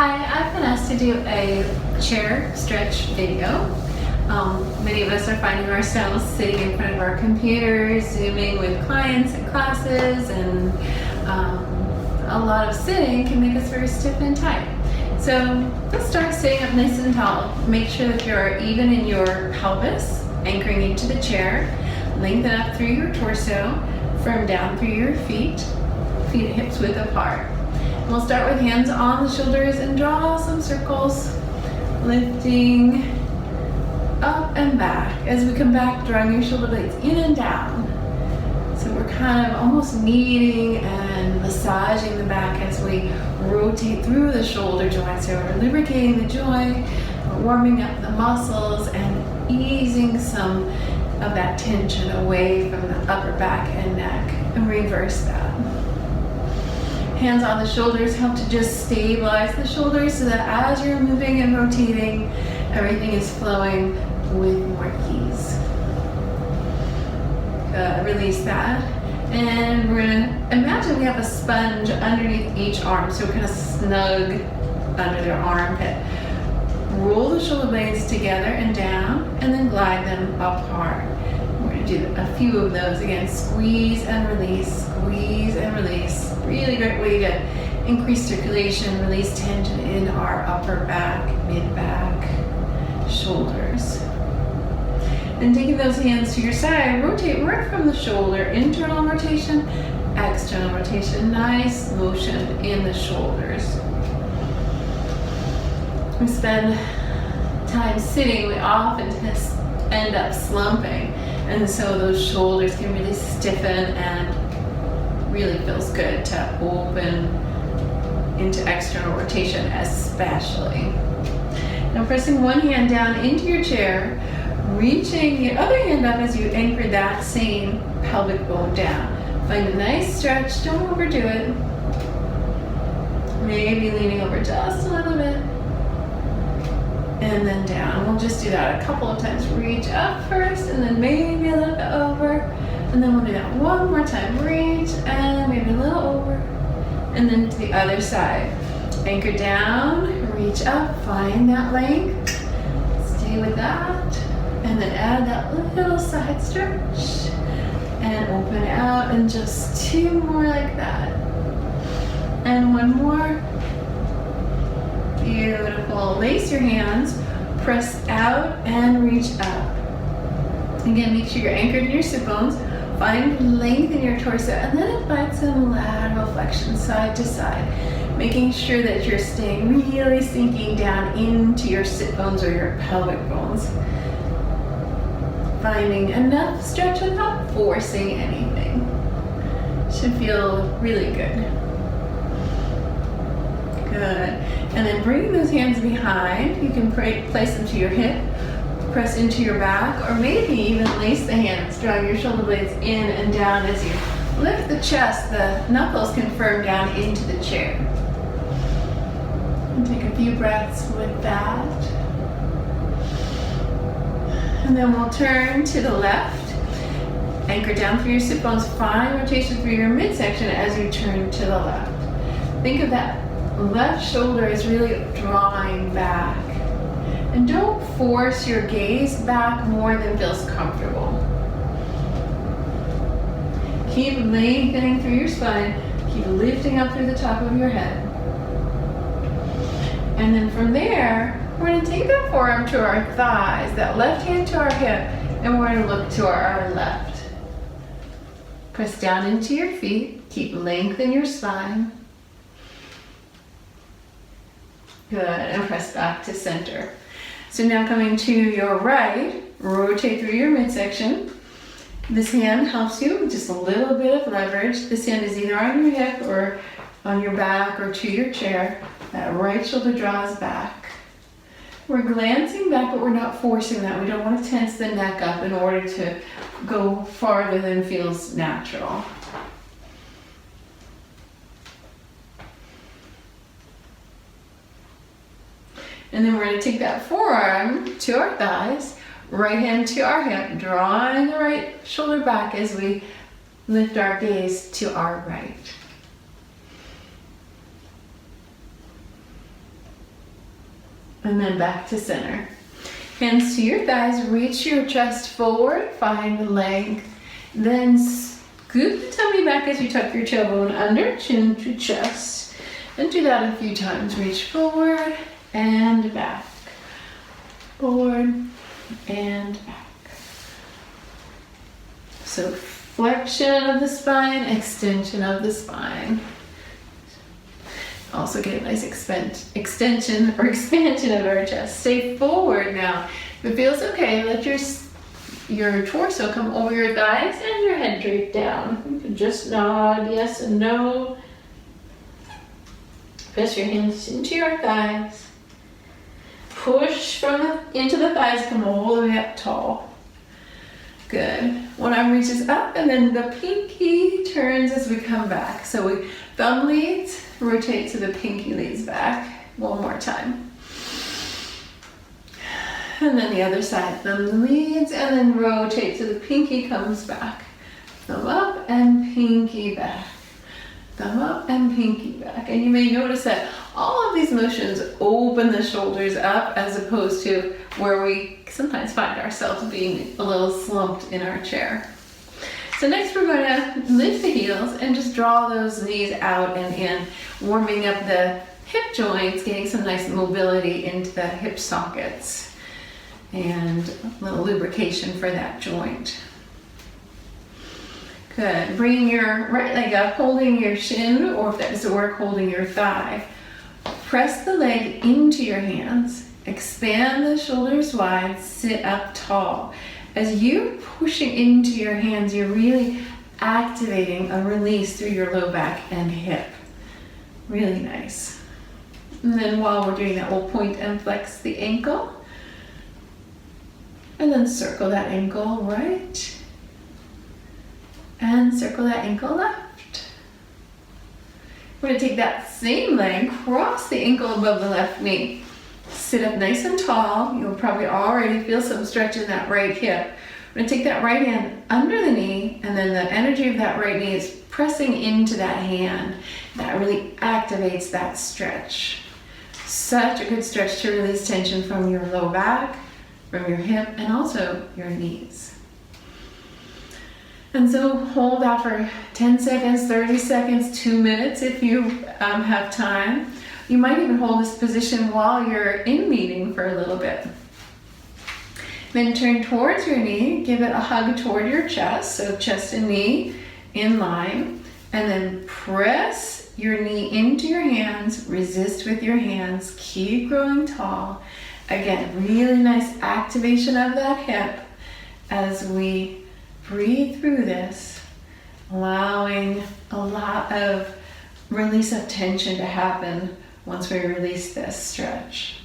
Hi, I've been asked to do a chair stretch video. Many of us are finding ourselves sitting in front of our computers, Zooming with clients and classes, and a lot of sitting can make us very stiff and tight. So let's start sitting up nice and tall. Make sure that you're even in your pelvis, anchoring into the chair. Lengthen up through your torso, firm down through your feet and hips width apart. We'll start with hands on the shoulders and draw some circles, lifting up and back. As we come back, drawing your shoulder blades in and down. So we're kind of almost kneading and massaging the back as we rotate through the shoulder joint. So we're lubricating the joint, we're warming up the muscles and easing some of that tension away from the upper back and neck, and reverse that. Hands on the shoulders help to just stabilize the shoulders so that as you're moving and rotating, everything is flowing with more ease. Release that. And we're gonna imagine we have a sponge underneath each arm, so kind of snug under their armpit. Roll the shoulder blades together and down, and then glide them apart. We're going to do a few of those again. Squeeze and release, squeeze and release. Really great way to increase circulation, release tension in our upper back, mid-back, shoulders. And taking those hands to your side, rotate right from the shoulder, internal rotation, external rotation. Nice motion in the shoulders. We spend time sitting, we often just end up slumping, and so those shoulders can really stiffen, and really feels good to open into external rotation especially. Now pressing one hand down into your chair, reaching the other hand up as you anchor that same pelvic bone down. Find a nice stretch, don't overdo it. Maybe leaning over just a little bit. And then down. We'll just do that a couple of times. Reach up first, and then maybe a little bit over. And then we'll do that one more time. Reach, and maybe a little over. And then to the other side. Anchor down, reach up, find that length. Stay with that. And then add that little side stretch. And open out, and just two more like that. And one more. Beautiful. Lace your hands, press out and reach up. Again, make sure you're anchored in your sit bones. Find length in your torso, and then invite some lateral flexion side to side, making sure that you're staying really sinking down into your sit bones or your pelvic bones. Finding enough stretch without forcing anything. Should feel really good. Good. And then bring those hands behind. You can place them to your hip, press into your back, or maybe even lace the hands, drawing your shoulder blades in and down as you lift the chest. The knuckles can firm down into the chair. And take a few breaths with that. And then we'll turn to the left. Anchor down through your sit bones. Find rotation through your midsection as you turn to the left. Think of that left shoulder is really drawing back. And don't force your gaze back more than feels comfortable. Keep lengthening through your spine. Keep lifting up through the top of your head. And then from there, we're going to take that forearm to our thighs, that left hand to our hip, and we're going to look to our left. Press down into your feet. Keep length in your spine. Good, and press back to center. So now coming to your right, rotate through your midsection. This hand helps you with just a little bit of leverage. This hand is either on your hip or on your back or to your chair. That right shoulder draws back. We're glancing back, but we're not forcing that. We don't want to tense the neck up in order to go farther than feels natural. And then we're going to take that forearm to our thighs, right hand to our hip, drawing the right shoulder back as we lift our gaze to our right. And then back to center. Hands to your thighs, reach your chest forward, find the length. Then scoop the tummy back as you tuck your tailbone under, chin to chest. And do that a few times. Reach forward and back. Forward and back. So flexion of the spine, extension of the spine. Also get a nice extension or expansion of our chest. Stay forward now. If it feels okay, let your torso come over your thighs and your head drape down. You can just nod yes and no. Press your hands into your thighs. Push into the thighs, come all the way up tall. Good. One arm reaches up and then the pinky turns as we come back. So we thumb leads, rotate to the pinky leads back. One more time. And then the other side, thumb leads and then rotate to the pinky comes back. Thumb up and pinky back. Thumb up and pinky back. And you may notice that all of these motions open the shoulders up as opposed to where we sometimes find ourselves being a little slumped in our chair. So next we're going to lift the heels and just draw those knees out and in, warming up the hip joints, getting some nice mobility into the hip sockets and a little lubrication for that joint. Good. Bringing your right leg up, holding your shin, or if that doesn't work, holding your thigh. Press the leg into your hands. Expand the shoulders wide, sit up tall. As you're pushing into your hands, you're really activating a release through your low back and hip. Really nice. And then while we're doing that, we'll point and flex the ankle. And then circle that ankle right. And circle that ankle left. We're going to take that same leg, cross the ankle above the left knee. Sit up nice and tall. You'll probably already feel some stretch in that right hip. We're going to take that right hand under the knee, and then the energy of that right knee is pressing into that hand. That really activates that stretch. Such a good stretch to release tension from your low back, from your hip, and also your knees. And so hold that for 10 seconds, 30 seconds, 2 minutes if you have time. You might even hold this position while you're in meeting for a little bit. Then turn towards your knee, give it a hug toward your chest, so chest and knee in line, and then press your knee into your hands, resist with your hands, keep growing tall. Again, really nice activation of that hip as we breathe through this, allowing a lot of release of tension to happen once we release this stretch.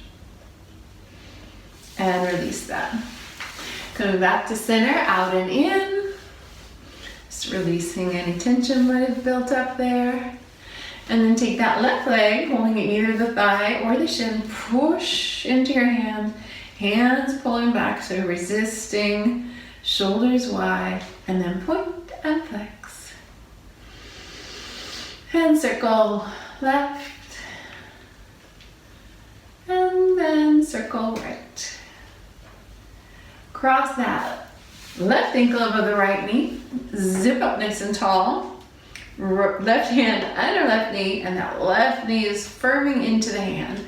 And release that. Coming back to center, out and in. Just releasing any tension might have built up there. And then take that left leg, holding it either the thigh or the shin, push into your hand, hands pulling back, so resisting, shoulders wide, and then point and flex. And circle left, and then circle right. Cross that left ankle above the right knee, zip up nice and tall, left hand under left knee, and that left knee is firming into the hand.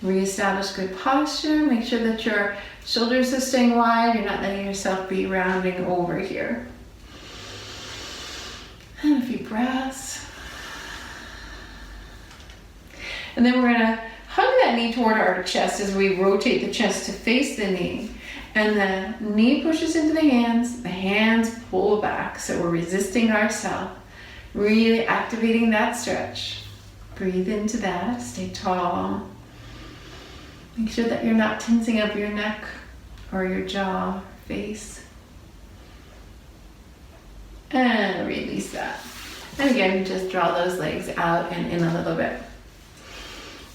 Reestablish good posture, make sure that your shoulders are staying wide, you're not letting yourself be rounding over here. And a few breaths. And then we're gonna hug that knee toward our chest as we rotate the chest to face the knee. And the knee pushes into the hands pull back, so we're resisting ourselves, really activating that stretch. Breathe into that, stay tall. Make sure that you're not tensing up your neck or your jaw, face. And release that. And again, just draw those legs out and in a little bit.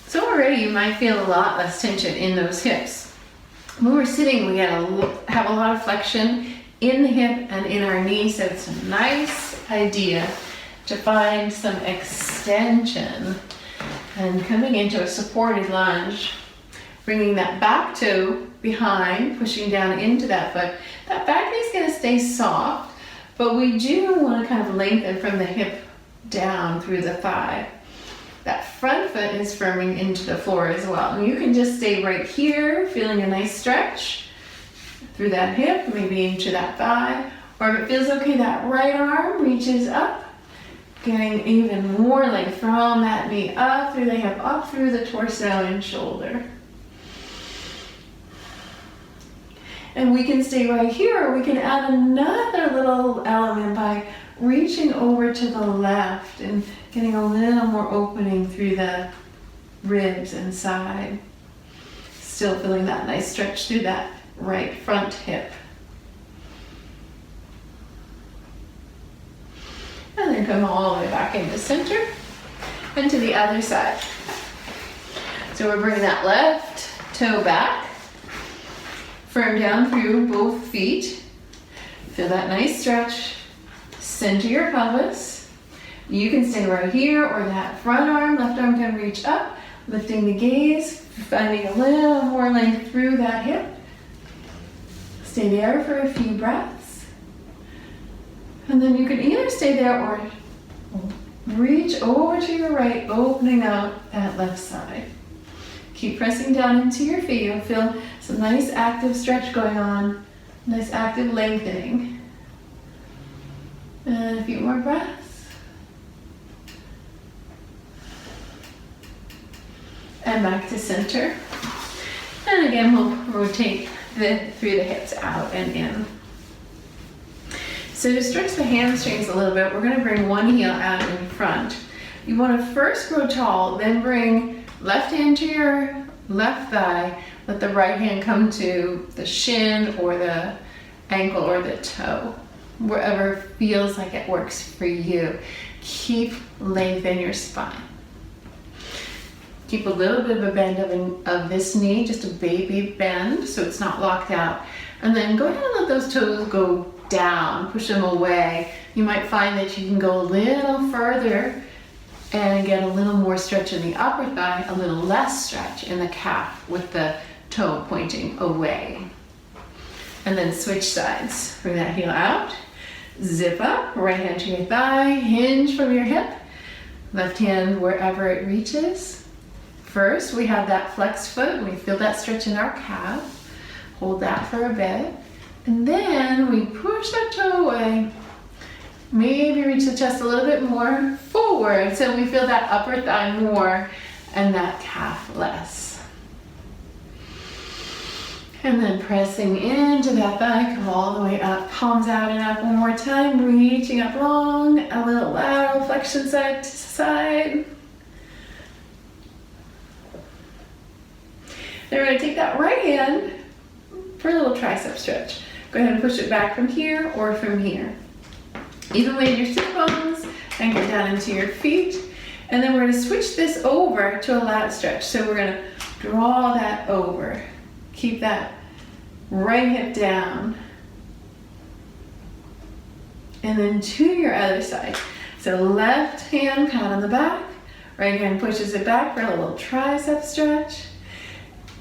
So already you might feel a lot less tension in those hips. When we're sitting, we have a lot of flexion in the hip and in our knee, so it's a nice idea to find some extension. And coming into a supported lunge, Bringing that back toe behind, pushing down into that foot. That back knee is going to stay soft, but we do want to kind of lengthen from the hip down through the thigh. That front foot is firming into the floor as well. And you can just stay right here, feeling a nice stretch through that hip, maybe into that thigh. Or if it feels okay, that right arm reaches up, getting even more length from that knee up through the hip, up through the torso and shoulder. And we can stay right here, or we can add another little element by reaching over to the left and getting a little more opening through the ribs and side. Still feeling that nice stretch through that right front hip. And then come all the way back into center and to the other side. So we're bringing that left toe back. Firm down through both feet. Feel that nice stretch. Center your pelvis. You can stay right here, or that front arm, left arm can reach up, lifting the gaze, finding a little more length through that hip. Stay there for a few breaths. And then you can either stay there or reach over to your right, opening out that left side. Keep pressing down into your feet. You'll feel some nice active stretch going on, nice active lengthening. And a few more breaths. And back to center. And again, we'll rotate through the hips out and in. So to stretch the hamstrings a little bit, we're going to bring one heel out in front. You want to first grow tall, then bring left hand to your left thigh, let the right hand come to the shin or the ankle or the toe, wherever feels like it works for you. Keep lengthening your spine. Keep a little bit of a bend of this knee, just a baby bend so it's not locked out. And then go ahead and let those toes go down, push them away. You might find that you can go a little further and get a little more stretch in the upper thigh, a little less stretch in the calf with the toe pointing away. And then switch sides. Bring that heel out, zip up, right hand to your thigh, hinge from your hip, left hand wherever it reaches. First, we have that flexed foot. We feel that stretch in our calf. Hold that for a bit. And then we push that toe away. Maybe reach the chest a little bit more forward so we feel that upper thigh more and that calf less. And then pressing into that thigh, come all the way up, palms out and up one more time, reaching up long, a little lateral flexion side to side. Then we're going to take that right hand for a little tricep stretch. Go ahead and push it back from here or from here. Even weight your sit bones and get down into your feet. And then we're going to switch this over to a lat stretch. So we're going to draw that over. Keep that right hip down. And then to your other side. So left hand pat on the back. Right hand pushes it back for a little tricep stretch.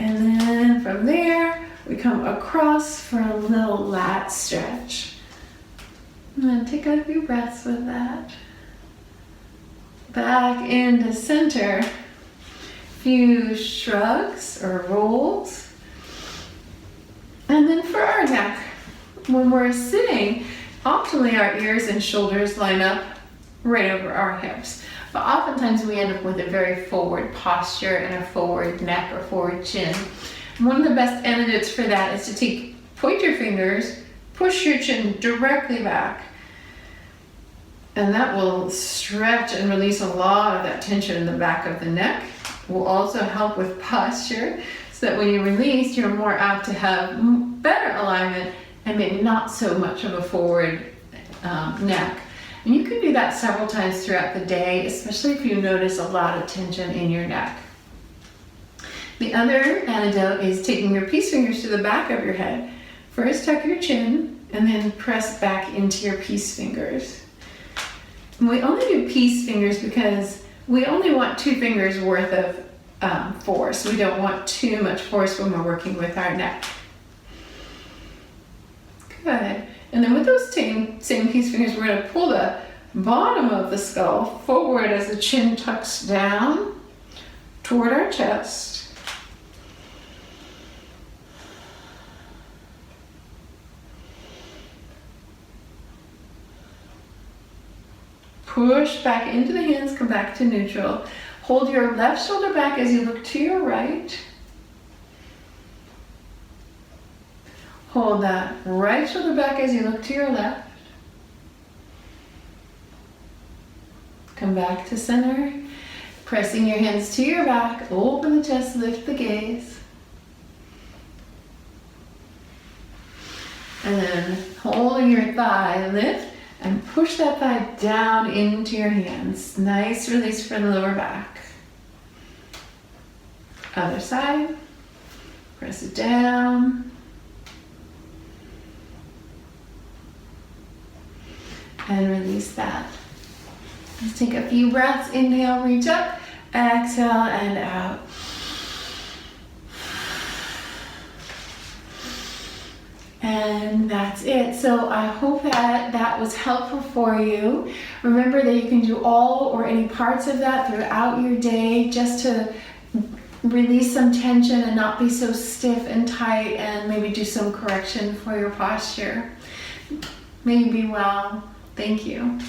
And then from there, we come across for a little lat stretch. And then take a few breaths with that. Back into center. Few shrugs or rolls. And then for our neck, when we're sitting, optimally our ears and shoulders line up right over our hips. But oftentimes we end up with a very forward posture and a forward neck or forward chin. And one of the best antidotes for that is to point your fingers, push your chin directly back. And that will stretch and release a lot of that tension in the back of the neck. Will also help with posture so that when you release, you're more apt to have better alignment and maybe not so much of a forward neck. And you can do that several times throughout the day, especially if you notice a lot of tension in your neck. The other antidote is taking your peace fingers to the back of your head. First tuck your chin and then press back into your peace fingers. And we only do peace fingers because we only want 2 fingers worth of force. We don't want too much force when we're working with our neck. Good. And then with those same peace fingers, we're going to pull the bottom of the skull forward as the chin tucks down toward our chest. Push back into the hands, come back to neutral. Hold your left shoulder back as you look to your right. Hold that right shoulder back as you look to your left. Come back to center. Pressing your hands to your back, open the chest, lift the gaze. And then holding your thigh, lift and push that thigh down into your hands. Nice release from the lower back. Other side. Press it down. And release that. Let's take a few breaths. Inhale, reach up. Exhale and out. And that's it. So I hope that was helpful for you. Remember that you can do all or any parts of that throughout your day just to release some tension and not be so stiff and tight, and maybe do some correction for your posture. May you be well. Thank you.